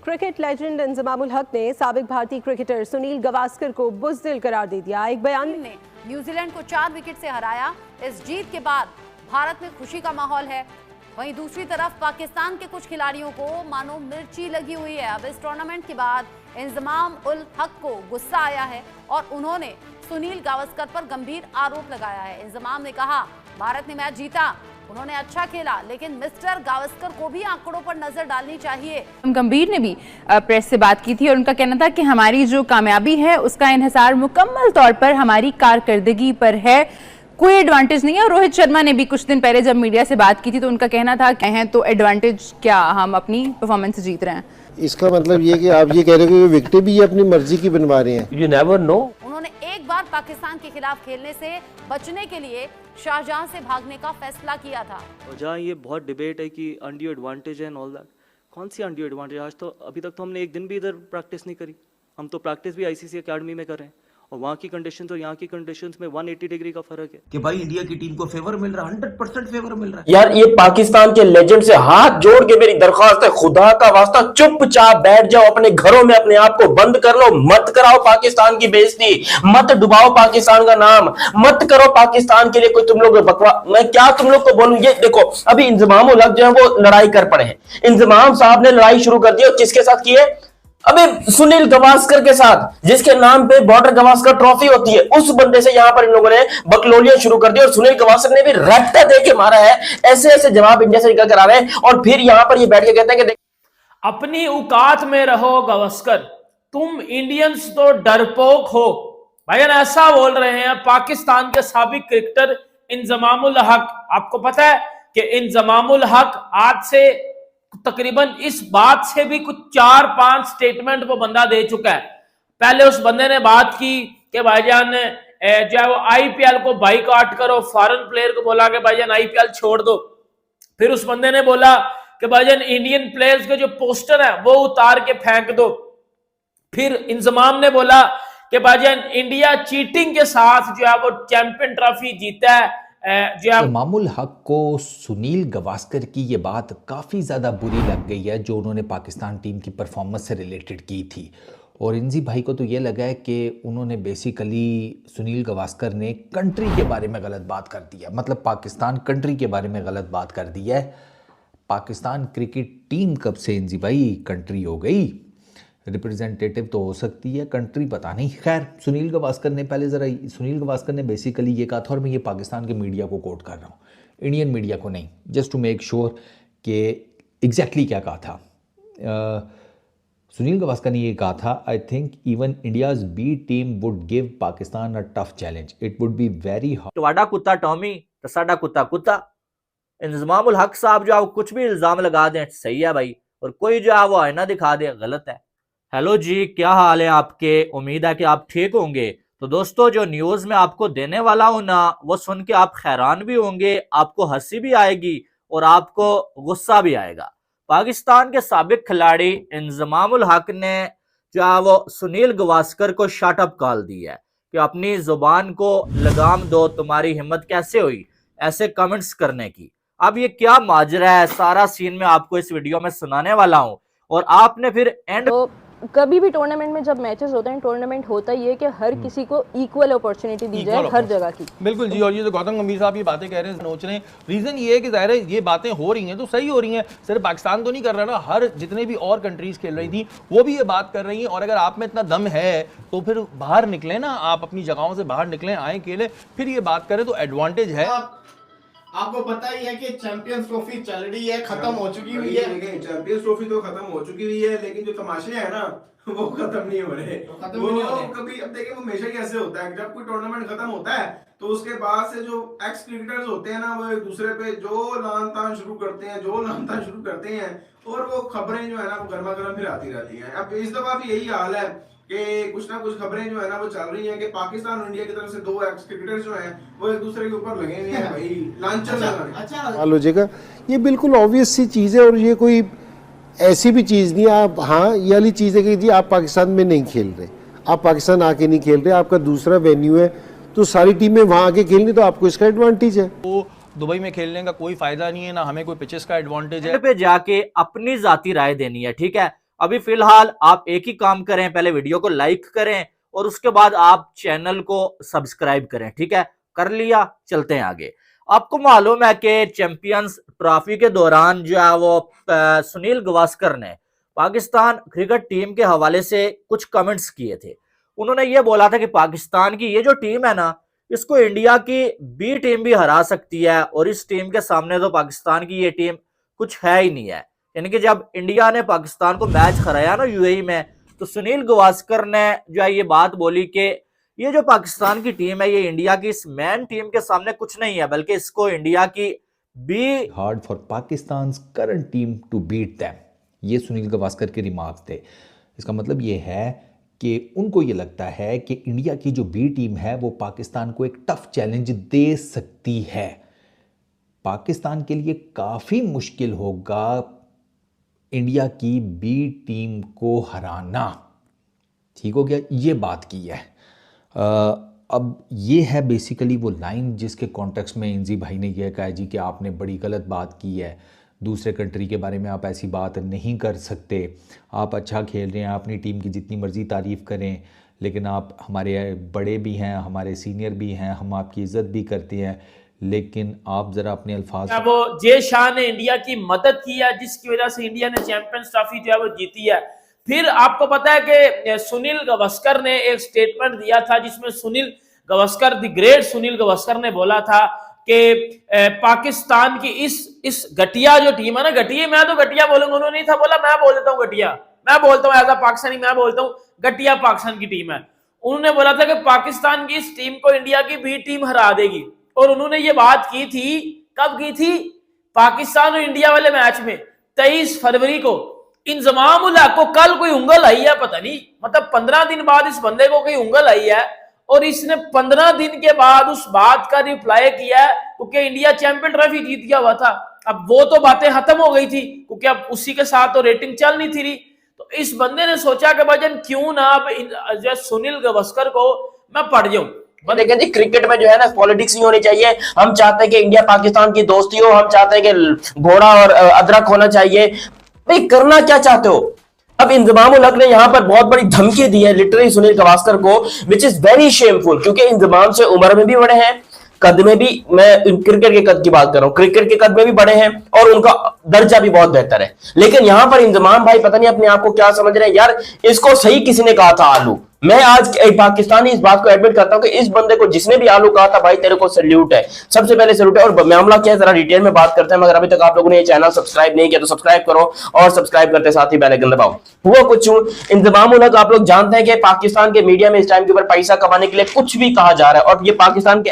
Cricket legend Inzamam ul Haq ने साबिक भारतीय क्रिकेटर सुनील गावस्कर को बुज़दिल करार दे दिया। एक बयान ने न्यूजीलैंड को 4 विकेट से हराया। इस जीत के बाद भारत में खुशी का माहौल है। वहीं दूसरी तरफ पाकिस्तान के कुछ खिलाड़ियों को मानो मिर्ची लगी हुई है। अब इस टूर्नामेंट के बाद इंजमाम उल हक को गुस्सा आया है और उन्होंने सुनील गावस्कर पर गंभीर आरोप लगाया है। इंजमाम ने कहा, भारत ने मैच जीता, उन्होंने अच्छा खेला, लेकिन मिस्टर गावस्कर को भी आंकड़ों पर नजर डालनी चाहिए। गंभीर ने भी प्रेस से बात की थी और उनका कहना था कि हमारी जो कामयाबी है उसका इन्हिसार मुकम्मल तौर पर हमारी कारकर्दगी पर है, कोई एडवांटेज नहीं है। और रोहित शर्मा ने भी कुछ दिन पहले जब मीडिया से बात की थी तो उनका कहना था कि हैं तो एडवांटेज क्या, हम अपनी परफॉर्मेंस से जीत रहे हैं। इसका मतलब ये कि आप ये कह रहे हो कि विकेटें भी अपनी मर्जी की बनवा रहे हैं। You never know. उन्होंने एक बार पाकिस्तान के खिलाफ खेलने से बचने के लिए शाहजहां से भागने का फैसला किया था। और जहाँ ये बहुत डिबेट है कि अनड्यू एडवांटेज है एंड ऑल दैट, कौन सी अनड्यू एडवांटेज? आज तो अभी तक तो हमने एक दिन भी इधर प्रैक्टिस नहीं करी। हम तो प्रैक्टिस भी आईसीसी एकेडमी में कर रहे हैं और वहाँ की कंडीशन और यहाँ की कंडीशंस में 180 डिग्री का फर्क है कि भाई इंडिया की टीम को फेवर मिल रहा है, 100% फेवर मिल रहा है। यार ये पाकिस्तान के लेजेंड से हाथ जोड़ के मेरी दरख्वास्त है, खुदा का वास्ता चुपचाप बैठ जाओ अपने घरों में, अपने आप को बंद कर लो, मत कराओ पाकिस्तान की बेइज्जती, मत डुबाओ पाकिस्तान का नाम, मत करो पाकिस्तान के लिए कोई तुम लोग बकवास। मैं क्या तुम लोग को बोलूं? ये देखो अभी इंजमाम उल हक जो है वो लड़ाई कर पड़े हैं। इंजमाम साहब ने लड़ाई शुरू कर दी और किसके साथ की है? अबे सुनील गावस्कर के साथ, जिसके नाम पे बॉर्डर गावस्कर ट्रॉफी होती है, उस बंदे से यहां पर इन लोगों ने बकलोलियां शुरू कर दी और सुनील गावस्कर ने भी रट्टा दे के मारा है। ऐसे ऐसे जवाब इंडिया से निकल कर आ रहे हैं और फिर यहां पर ये बैठ के कहते हैं कि अपनी औकात में रहो गावस्कर, तुम इंडियंस तो डरपोक हो। भाईजान ऐसा बोल रहे हैं पाकिस्तान के साबिक क्रिकेटर इंजमाम उल हक। आपको पता है कि इंजमाम उल हक आज से तकरीबन इस बात से भी कुछ 4-5 स्टेटमेंट वो बंदा दे चुका है। पहले उस बंदे ने बात की कि भाईजान जो है वो आईपीएल को बाइकआउट करो, फॉरेन प्लेयर को बोला कि भाईजान आईपीएल छोड़ दो। फिर उस बंदे ने बोला कि भाईजान इंडियन प्लेयर्स के जो पोस्टर है वो उतार के फेंक दो। फिर इंजमाम ने बोला कि भाईजान इंडिया चीटिंग के साथ जो है वो चैंपियन ट्रॉफी जीता है। इंजमाम उल हक को सुनील गावस्कर की ये बात काफ़ी ज़्यादा बुरी लग गई है जो उन्होंने पाकिस्तान टीम की परफॉर्मेंस से रिलेटेड की थी। और इंजी भाई को तो ये लगा है कि उन्होंने बेसिकली सुनील गावस्कर ने कंट्री के बारे में गलत बात कर दी है, मतलब पाकिस्तान कंट्री के बारे में गलत बात कर दी है। पाकिस्तान क्रिकेट टीम कब से इंजी भाई कंट्री हो गई? रिप्रेजेंटेटिव तो हो सकती है, कंट्री पता नहीं। खैर सुनील गावस्कर ने बेसिकली ये कहा था, और मैं ये पाकिस्तान के मीडिया को कोट कर रहा हूँ, इंडियन मीडिया को नहीं, जस्ट टू मेक श्योर कि एग्जैक्टली क्या कहा था। सुनील गावस्कर ने ये कहा था, I think even India's B team would give Pakistan a tough challenge, it would be very hard. ਤੁਹਾਡਾ कुत्ता टॉमी तो साडा कुत्ता कुत्ता। इंजमाम उल हक साहब जो है कुछ भी इल्जाम लगा दें सही है भाई, और कोई जो है वो आईना दिखा दे गलत है। हेलो जी, क्या हाल है आपके? उम्मीद है कि आप ठीक होंगे। तो दोस्तों जो न्यूज़ में आपको देने वाला हूं ना, वो सुन के आप हैरान भी होंगे, आपको हंसी भी आएगी और आपको गुस्सा भी आएगा। पाकिस्तान के साबिक खिलाड़ी इंजमाम उल हक ने जो है वो सुनील गावस्कर को शट अप कॉल दी है कि अपनी जुबान को लगाम दो, तुम्हारी हिम्मत कैसे हुई ऐसे कमेंट्स करने की। अब ये क्या माजरा है, सारा सीन में आपको इस वीडियो में सुनाने वाला हूँ। और आपने फिर एंड कभी भी टूर्नामेंट में जब मैचेस होते हैं, टूर्नामेंट होता ही है कि हर किसी को इक्वल अपॉर्चुनिटी दी जाए हर जगह की। बिल्कुल जी। और ये जो गौतम गंभीर साहब ये बातें कह रहे हैं, सोच रहे हैं, रीजन ये है कि जाहिर है ये बातें हो रही हैं तो सही हो रही हैं, सिर्फ पाकिस्तान तो नहीं कर रहा ना, हर जितने भी और कंट्रीज खेल रही थी वो भी ये बात कर रही हैं। और अगर आप में इतना दम है तो फिर बाहर निकले ना, आप अपनी जगहों से बाहर निकलें, आए खेले, फिर ये बात करें तो एडवांटेज है। आपको पता ही है कि चैंपियंस ट्रॉफी चल रही है, खत्म हो चुकी हुई है। चैंपियंस ट्रॉफी तो खत्म हो चुकी हुई है, लेकिन जो तमाशे हैं ना वो खत्म नहीं हो रहे। कभी अब देखिए वो हमेशा कैसे होता है, जब कोई टूर्नामेंट खत्म होता है तो उसके बाद से जो एक्स क्रिकेटर्स होते हैं ना, वो एक दूसरे पे जो लान तान शुरू करते हैं और वो खबरें जो है ना वो गर्मा गर्म फिर आती रहती हैं। अब इस दफा भी यही हाल है कि कुछ ना कुछ खबरें जो है ना वो चल रही हैं कि पाकिस्तान और इंडिया की तरफ से 2 एक्स क्रिकेटर्स जो हैं वो एक दूसरे के ऊपर लगे हुए हैं भाई लांछन लगाने। अच्छा हो जाएगा, ये बिल्कुल ऑब्वियस सी चीज़ है और ये कोई ऐसी भी चीज़ नहीं है। आप हाँ ये वाली चीज़ है कि जी आप पाकिस्तान में नहीं खेल रहे, आप पाकिस्तान आके नहीं खेल रहे, आपका दूसरा वेन्यू है तो सारी टीमें वहाँ आके खेलनी, तो आपको इसका एडवांटेज है। तो दुबई में खेलने का कोई फायदा नहीं है, ना हमें कोई पिचेस का एडवांटेज है। पे जाके अपनी जाती राय देनी है, ठीक है। अभी फिलहाल आप एक ही काम करें, पहले वीडियो को लाइक करें और उसके बाद आप चैनल को सब्सक्राइब करें। ठीक है, कर लिया, चलते हैं आगे। आपको मालूम है कि चैंपियंस ट्रॉफी के दौरान जो है वो सुनील गावस्कर ने पाकिस्तान क्रिकेट टीम के हवाले से कुछ कमेंट्स किए थे। उन्होंने ये बोला था कि पाकिस्तान की ये जो टीम है ना, इसको इंडिया की बी टीम भी हरा सकती है और इस टीम के सामने तो पाकिस्तान की ये टीम कुछ है ही नहीं है। यानी कि जब इंडिया ने पाकिस्तान को मैच हराया ना यूएई में, तो सुनील गावस्कर ने जो है ये बात बोली कि ये जो पाकिस्तान की टीम है, ये इंडिया की इस मैन टीम के सामने कुछ नहीं है, बल्कि इसको इंडिया की B hard for Pakistan current team to beat them. ये सुनील गावस्कर के रिमार्क्स थे। इसका मतलब ये है कि उनको ये लगता है कि इंडिया की जो बी टीम है वो पाकिस्तान को एक टफ चैलेंज दे सकती है। पाकिस्तान के लिए काफ़ी मुश्किल होगा इंडिया की बी टीम को हराना। ठीक हो गया, ये बात की है। अब ये है बेसिकली वो लाइन जिसके कॉन्टेक्स्ट में इंजी भाई ने यह कहा जी कि आपने बड़ी गलत बात की है, दूसरे कंट्री के बारे में आप ऐसी बात नहीं कर सकते, आप अच्छा खेल रहे हैं, अपनी टीम की जितनी मर्जी तारीफ़ करें, लेकिन आप हमारे बड़े भी हैं, हमारे सीनियर भी हैं, हम आपकी इज्जत भी करते हैं, लेकिन आप ज़रा अपने अल्फाज। वो जय शाह ने इंडिया की मदद की है जिसकी वजह से इंडिया ने चैंपियंस ट्रॉफी जो है वो जीती है। फिर आपको पता है कि सुनील गावस्कर ने एक स्टेटमेंट दिया था जिसमें सुनील गावस्कर, द ग्रेट सुनील गावस्कर ने बोला था कि पाकिस्तान की इस घटिया जो टीम है ना, घटिया, मैं तो घटिया बोलूंगा, उन्होंने नहीं था बोला, मैं बोल देता हूँ घटिया, मैं बोलता हूँ एज अ पाकिस्तानी, मैं बोलता हूँ घटिया पाकिस्तान की टीम है। उन्होंने बोला था कि पाकिस्तान की इस टीम को इंडिया की बी टीम हरा देगी। और उन्होंने ये बात की थी, कब की थी? पाकिस्तान और इंडिया वाले मैच में 23 फरवरी को। इंजमाम उल हक को कल कोई उंगल आई है, पता नहीं, मतलब 15 दिन बाद इस बंदे को कोई उंगल आई है और इसने 15 दिन के बाद उस बात का रिप्लाई किया है क्योंकि इंडिया चैंपियन ट्रॉफी जीत गया हुआ था। अब वो तो बातें खत्म हो गई थी क्योंकि अब उसी के साथ तो रेटिंग चल नहीं थी। तो इस बंदे ने सोचा कि भाईजान क्यों ना अब सुनील गावस्कर को मैं पढ़ जाऊं। लेकिन जी क्रिकेट में जो है ना पॉलिटिक्स नहीं होनी चाहिए। हम चाहते हैं कि इंडिया पाकिस्तान की दोस्ती हो, हम चाहते हैं कि घोड़ा और अदरक होना चाहिए। भाई करना क्या चाहते हो? अब इंजमाम उल हक ने यहाँ पर बहुत बड़ी धमकी दी है लिटरली सुनील गावस्कर को, विच इज वेरी शेमफुल, क्योंकि इंजमाम से उम्र में भी बड़े हैं, कद में भी, मैं क्रिकेट के कद की बात कर रहा हूँ, क्रिकेट के कद में भी बड़े हैं और उनका दर्जा भी बहुत बेहतर है। लेकिन यहाँ पर इंजमाम भाई पता नहीं अपने आप को क्या समझ रहे हैं यार। इसको सही किसी ने कहा था आलू। मैं आज पाकिस्तानी इस बात को एडमिट करता हूं कि इस बंदे को जिसने भी आलू कहा था भाई तेरे को सैल्यूट है, सबसे पहले सैल्यूट है। और मामला क्या है जरा डिटेल में बात करते हैं। मगर अभी तक आप लोगों ने ये चैनल सब्सक्राइब नहीं किया तो सब्सक्राइब करो और सब्सक्राइब करते साथ ही बेल आइकन दबाओ। हुआ कुछ इंजमाम उल हक आप लोग जानते हैं कि पाकिस्तान के मीडिया में इस टाइम के ऊपर पैसा कमाने के लिए कुछ भी कहा जा रहा है और ये पाकिस्तान के